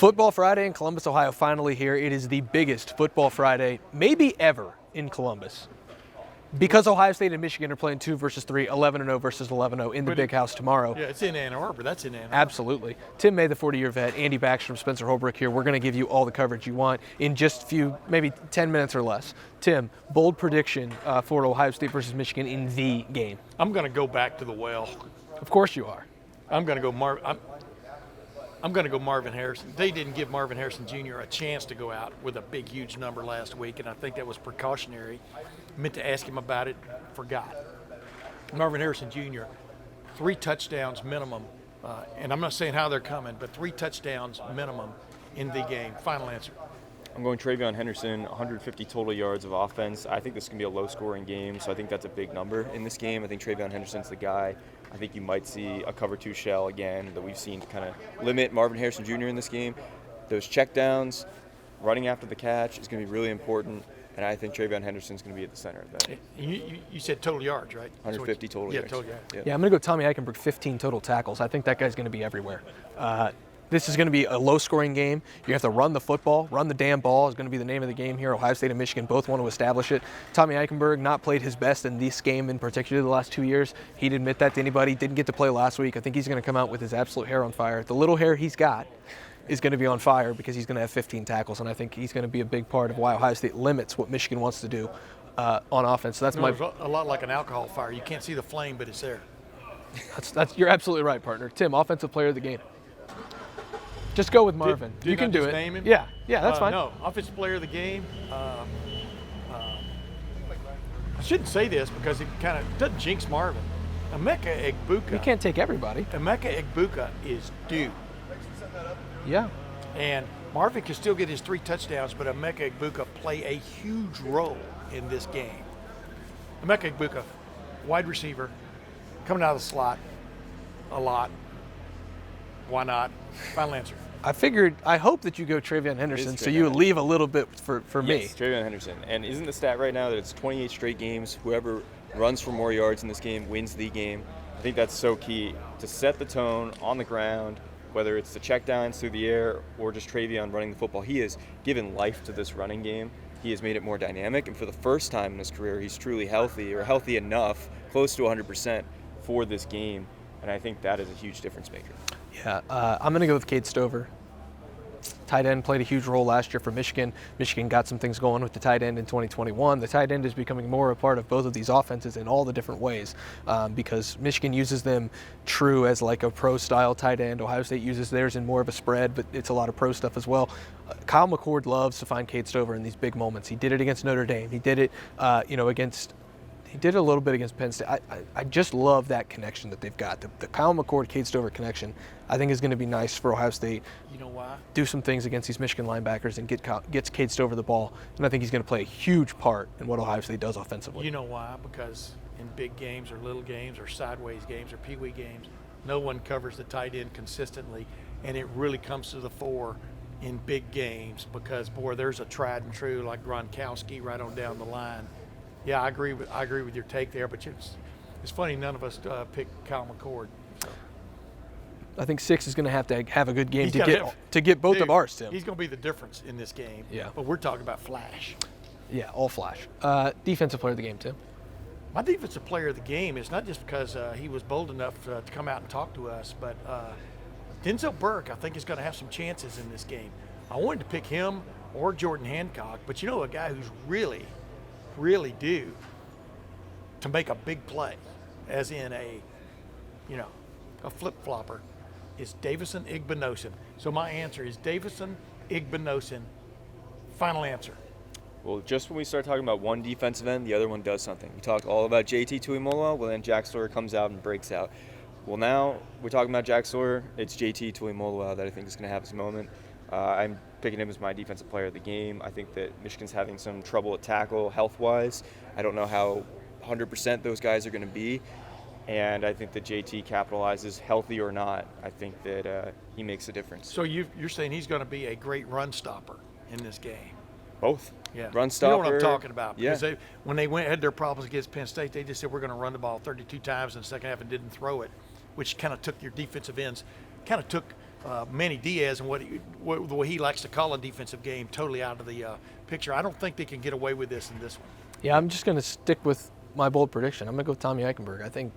Football Friday in Columbus, Ohio, finally here. It is the biggest Football Friday, maybe ever, in Columbus. Because Ohio State and Michigan are playing 2 versus 3, 11-0 versus 11-0 in the Big House tomorrow. Yeah, it's in Ann Arbor. That's in Ann Arbor. Absolutely. Tim May, the 40-year vet, Andy Backstrom, Spencer Holbrook here. We're going to give you all the coverage you want in just a few, maybe 10 minutes or less. Tim, bold prediction for Ohio State versus Michigan in the game. I'm going to go back to the well. Of course you are. I'm going to go Marvin Harrison. They didn't give Marvin Harrison Jr. a chance to go out with a big, huge number last week, and I think that was precautionary. Meant to ask him about it, forgot. Marvin Harrison Jr., 3 touchdowns minimum, and I'm not saying how they're coming, but 3 touchdowns minimum in the game. Final answer. I'm going TreVeyon Henderson, 150 total yards of offense. I think this is going to be a low-scoring game, so I think that's a big number in this game. I think TreVeyon Henderson's the guy. I think you might see a cover 2 shell again that we've seen to kind of limit Marvin Harrison Jr. in this game. Those checkdowns, running after the catch is going to be really important, and I think TreVeyon Henderson's going to be at the center of that. You said total yards, right? 150 total yards. Yeah, total yards. Yeah, I'm going to go Tommy Eichenberg, 15 total tackles. I think that guy's going to be everywhere. This is going to be a low-scoring game. You have to run the football. Run the damn ball is going to be the name of the game here. Ohio State and Michigan both want to establish it. Tommy Eichenberg not played his best in this game in particular the last 2 years. He'd admit that to anybody. Didn't get to play last week. I think he's going to come out with his absolute hair on fire. The little hair he's got is going to be on fire because he's going to have 15 tackles, and I think he's going to be a big part of why Ohio State limits what Michigan wants to do on offense. So that's It's a lot like an alcohol fire. You can't see the flame, but it's there. You're absolutely right, partner. Tim, offensive player of the game. Just go with Marvin. Did you can I do just it. Name him? Yeah, that's fine. No, offensive player of the game. I shouldn't say this because it kind of doesn't jinx Marvin. Emeka Egbuka. You can't take everybody. Emeka Egbuka is due. Yeah. And Marvin can still get his 3 touchdowns, but Emeka Egbuka play a huge role in this game. Emeka Egbuka, wide receiver, coming out of the slot a lot. Why not? Final answer. I hope that you go TreVeyon Henderson, so you leave a little bit for me. Yes, TreVeyon Henderson. And isn't the stat right now that it's 28 straight games? Whoever runs for more yards in this game wins the game. I think that's so key to set the tone on the ground, whether it's the checkdowns through the air or just TreVeyon running the football. He has given life to this running game. He has made it more dynamic, and for the first time in his career, he's truly healthy, or healthy enough, close to 100% for this game. And I think that is a huge difference maker. Yeah, I'm going to go with Cade Stover. Tight end played a huge role last year for Michigan. Michigan got some things going with the tight end in 2021. The tight end is becoming more a part of both of these offenses in all the different ways because Michigan uses them true as like a pro-style tight end. Ohio State uses theirs in more of a spread, but it's a lot of pro stuff as well. Kyle McCord loves to find Cade Stover in these big moments. He did it against Notre Dame. He did it, He did it a little bit against Penn State. I just love that connection that they've got. The Kyle McCord-Cade Stover connection, I think, is going to be nice for Ohio State. You know why? Do some things against these Michigan linebackers and gets Cade Stover the ball. And I think he's going to play a huge part in what Ohio State does offensively. You know why? Because in big games or little games or sideways games or peewee games, no one covers the tight end consistently, and it really comes to the fore in big games because, boy, there's a tried and true like Gronkowski right on down the line. Yeah, I agree with your take there, but it's funny none of us picked Kyle McCord. So. I think 6 is going to have a good game to get both of ours, Tim. He's going to be the difference in this game. Yeah. But we're talking about flash. Yeah, all flash. Defensive player of the game, Tim. My defensive player of the game is not just because he was bold enough to come out and talk to us, but Denzel Burke, I think, is going to have some chances in this game. I wanted to pick him or Jordan Hancock, but a guy who's really due to make a big play, as in a flip-flopper, is Davison Igbinosun. So my answer is Davison Igbinosun. Final answer. Well, just when we start talking about one defensive end, the other one does something. We talked all about JT Tuimoloau, well then Jack Sawyer comes out and breaks out. Well, now we're talking about Jack Sawyer. It's JT Tuimoloau that I think is going to have his moment. I'm picking him as my defensive player of the game. I think that Michigan's having some trouble at tackle health-wise. I don't know how 100% those guys are going to be. And I think that JT capitalizes, healthy or not. I think that he makes a difference. So you're saying he's going to be a great run stopper in this game? Both. Yeah. Run stopper. You know what I'm talking about. Because yeah. When they had their problems against Penn State, they just said we're going to run the ball 32 times in the second half and didn't throw it, which kind of took your defensive ends, kind of took Manny Diaz and the way he likes to call a defensive game totally out of the picture. I don't think they can get away with this in this one. Yeah, I'm just going to stick with my bold prediction. I'm going to go with Tommy Eichenberg. I think,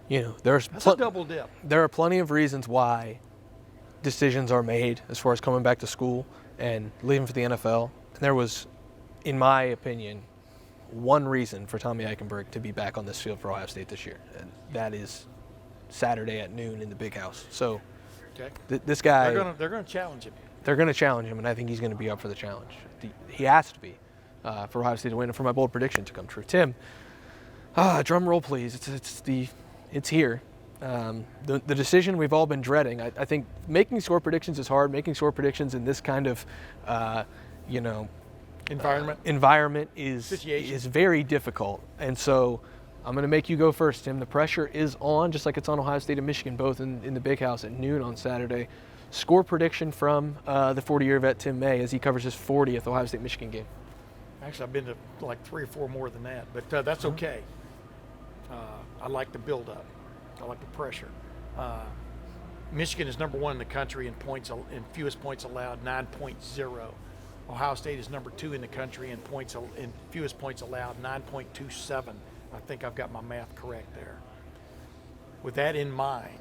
That's a double dip. there are plenty of reasons why decisions are made as far as coming back to school and leaving for the NFL. And there was, in my opinion, one reason for Tommy Eichenberg to be back on this field for Ohio State this year, and that is Saturday at noon in the Big House. So this guy, they're going to challenge him. They're going to challenge him, and I think he's going to be up for the challenge. He has to be for Ohio State to win and for my bold prediction to come true. Tim, drum roll, please. It's here. The decision we've all been dreading. I think making score predictions is hard. Making score predictions in this kind of, environment is very difficult. And so I'm going to make you go first, Tim. The pressure is on, just like it's on Ohio State and Michigan, both in the Big House at noon on Saturday. Score prediction from the 40-year vet Tim May as he covers his 40th Ohio State-Michigan game. Actually, I've been to like 3 or 4 more than that, but that's okay. I like the build-up. I like the pressure. Michigan is number 1 in the country in points, in fewest points allowed, 9.0. Ohio State is number 2 in the country in fewest points allowed, 9.27. I think I've got my math correct there. With that in mind,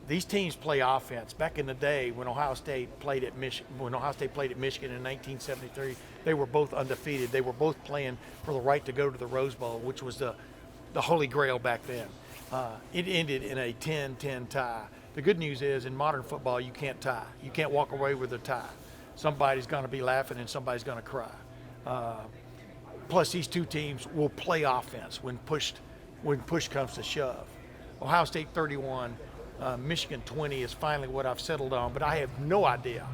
these teams play offense. Back in the day when Ohio State played at Michigan in 1973, they were both undefeated. They were both playing for the right to go to the Rose Bowl, which was the holy grail back then. It ended in a 10-10 tie. The good news is in modern football, you can't tie. You can't walk away with a tie. Somebody's going to be laughing and somebody's going to cry. Plus, these two teams will play offense when push comes to shove. Ohio State 31, Michigan 20 is finally what I've settled on, but I have no idea,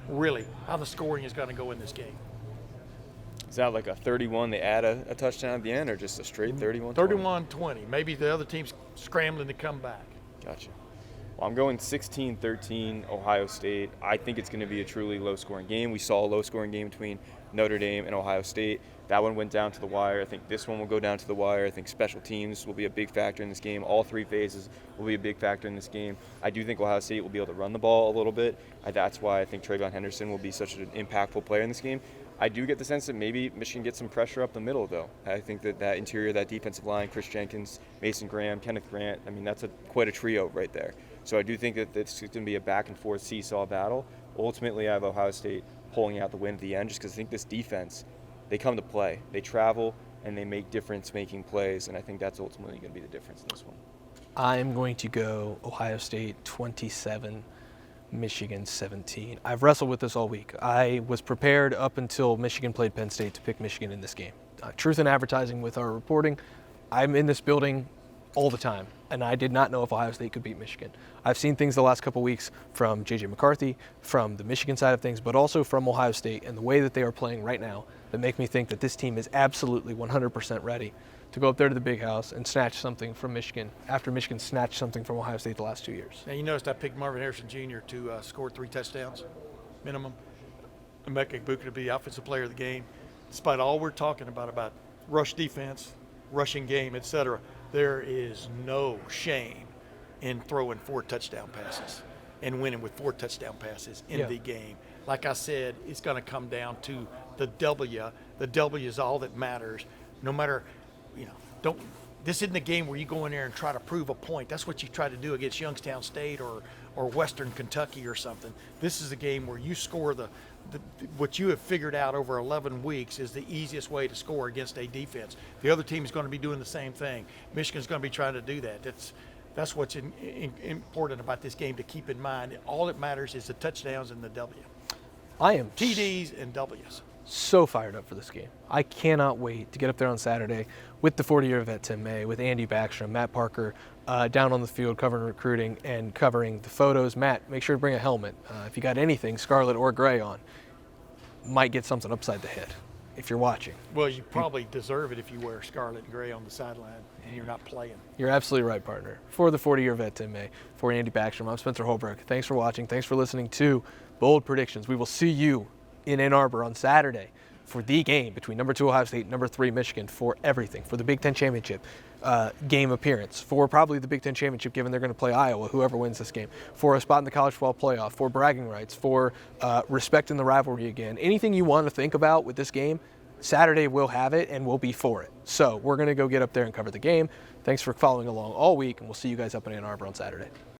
really, how the scoring is going to go in this game. Is that like a 31, they add a touchdown at the end, or just a straight 31-20? 31-20. Maybe the other team's scrambling to come back. Gotcha. Well, I'm going 16-13 Ohio State. I think it's going to be a truly low-scoring game. We saw a low-scoring game between Notre Dame and Ohio State. That one went down to the wire. I think this one will go down to the wire. I think special teams will be a big factor in this game. All 3 phases will be a big factor in this game. I do think Ohio State will be able to run the ball a little bit. That's why I think Trayvon Henderson will be such an impactful player in this game. I do get the sense that maybe Michigan gets some pressure up the middle, though. I think that interior, that defensive line, Chris Jenkins, Mason Graham, Kenneth Grant, I mean, that's quite a trio right there. So I do think that it's going to be a back-and-forth seesaw battle. Ultimately, I have Ohio State pulling out the win at the end just because I think this defense, they come to play. They travel, and they make difference-making plays, and I think that's ultimately going to be the difference in this one. I'm going to go Ohio State 27, Michigan 17. I've wrestled with this all week. I was prepared up until Michigan played Penn State to pick Michigan in this game. Truth in advertising with our reporting, I'm in this building all the time, and I did not know if Ohio State could beat Michigan. I've seen things the last couple weeks from J.J. McCarthy, from the Michigan side of things, but also from Ohio State and the way that they are playing right now that make me think that this team is absolutely 100% ready to go up there to the Big House and snatch something from Michigan after Michigan snatched something from Ohio State the last 2 years. Now, you noticed I picked Marvin Harrison Jr. to score 3 touchdowns minimum. Emeka Egbuka to be the offensive player of the game. Despite all we're talking about rush defense, rushing game, etc., there is no shame in throwing 4 touchdown passes and winning with 4 touchdown passes in the game. Like I said, it's going to come down to the W. The W is all that matters. No matter, this isn't a game where you go in there and try to prove a point. That's what you try to do against Youngstown State or Western Kentucky or something. This is a game where you score what you have figured out over 11 weeks is the easiest way to score against a defense. The other team is going to be doing the same thing. Michigan's going to be trying to do that. That's what's important about this game to keep in mind. All that matters is the touchdowns and the W. I am TDs and W's. So fired up for this game. I cannot wait to get up there on Saturday with the 40-year vet Tim May, with Andy Backstrom, Matt Parker down on the field covering recruiting and covering the photos. Matt, make sure to bring a helmet. If you got anything scarlet or gray on, might get something upside the head if you're watching. Well, you probably deserve it if you wear scarlet and gray on the sideline and you're not playing. You're absolutely right, partner. For the 40-year vet Tim May, for Andy Backstrom, I'm Spencer Holbrook. Thanks for watching. Thanks for listening to Bold Predictions. We will see you in Ann Arbor on Saturday for the game between number 2 Ohio State and number 3 Michigan, for everything, for the Big Ten Championship game appearance, for probably the Big Ten Championship given they're going to play Iowa, whoever wins this game, for a spot in the college football playoff, for bragging rights, for respecting the rivalry again. Anything you want to think about with this game, Saturday we'll have it and we'll be for it. So we're going to go get up there and cover the game. Thanks for following along all week, and we'll see you guys up in Ann Arbor on Saturday.